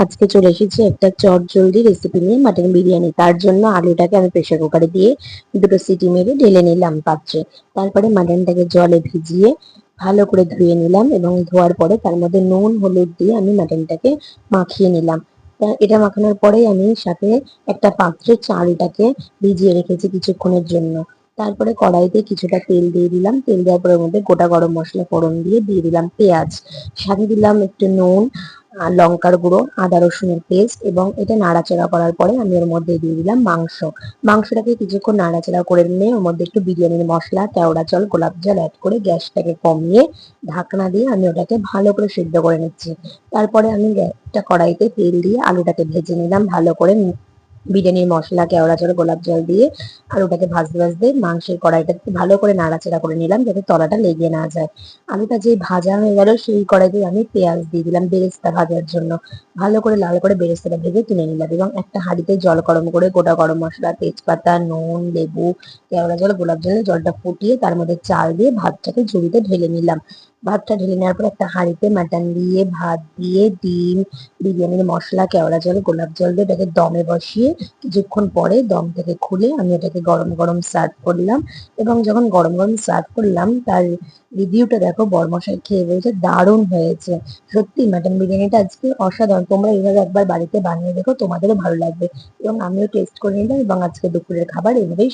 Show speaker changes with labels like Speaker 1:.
Speaker 1: আজকে চলে এসেছি একটা চটজলদি রেসিপি নিয়ে, মাটন বিরিয়ানি। তার জন্য আলুটাকে আমি প্রেসার কুকারে দিয়ে দুটো সিটি মেরে ঢেলে নিলাম পাত্রে। তারপরে মাটনটাকে জলে ভিজিয়ে ভালো করে ধুয়ে নিলাম, এবং ধোয়ার পরে তার মধ্যে নুন হলুদ দিয়ে আমি মাটনটাকে মাখিয়ে নিলাম। এটা মাখানোর পরেই আমি সাথে একটা পাত্রে চালটাকে ভিজিয়ে রেখেছি কিছুক্ষণের জন্য। তারপরে কড়াইতে কিছুটা তেল দিয়ে দিলাম। তেল দেওয়ার পরে ওর মধ্যে গোটা গরম মশলা ফোড়ন দিয়ে দিলাম পেঁয়াজ। সাথে দিলাম একটু নুন, লঙ্কার গুঁড়ো, আদা রসুনের পেস্ট, এবং এটা নাড়াচাড়া করার পরে আমি ওর মধ্যে দিয়ে দিলাম মাংসটাকে কিছুক্ষণ নাড়াচাড়া করে নিয়ে ওর মধ্যে একটু বিরিয়ানির মশলা, কেওড়া জল, গোলাপ জল অ্যাড করে গ্যাসটাকে কমিয়ে ঢাকনা দিয়ে আমি ওটাকে ভালো করে সিদ্ধ করে নিচ্ছি। তারপরে আমি একটা কড়াইতে তেল দিয়ে আলুটাকে ভেজে নিলাম ভালো করে। বিরিয়ানির মশলা, কেওড়া জল, গোলাপ জল দিয়ে আলুটাকে ভাজতে ভাজতে মাংসের কড়াইটাকে ভালো করে নাড়াচাড়া করে নিলাম, যাতে তলাটা লেগে না যায়। আলুটা যে ভাজা হয়ে গেল, সেই কড়াইতে আমি পেঁয়াজ দিয়ে দিলাম বেরেস্তা ভাজার জন্য। ভালো করে লাল করে বেরেস্তাটা ভেজে তুলে নিলাম, এবং একটা হাঁড়িতে জল গরম করে গোটা গরম মশলা, তেজপাতা, নুন, লেবু, কেওড়া জল, গোলাপ জলে জলটা ফুটিয়ে তার মধ্যে চাল দিয়ে ভাতটাকে ঝুড়িতে ঢেলে নিলাম। ভাতটা ঢেলে নেওয়ার পর একটা হাঁড়িতে মাটন দিয়ে, ভাত দিয়ে, ডিম, বিরিয়ানির মশলা, কেওড়া জল, গোলাপ জল দিয়ে এটাকে দমে বসিয়ে কিছুক্ষণ পরে দম থেকে খুলে আমি এটাকে গরম গরম সার্ভ করলাম। এবং যখন গরম গরম সার্ভ করলাম, তার রিভিউটা দেখো, বরমশাই খেয়ে বলছে দারুণ হয়েছে। সত্যি মাটন বিরিয়ানিটা আজকে অসাধারণ। তোমরা এইভাবে একবার বাড়িতে বানিয়ে দেখো, তোমাদেরও ভালো লাগবে। এবং আমিও টেস্ট করে নিলাম, এবং আজকে দুপুরের খাবার এইভাবেই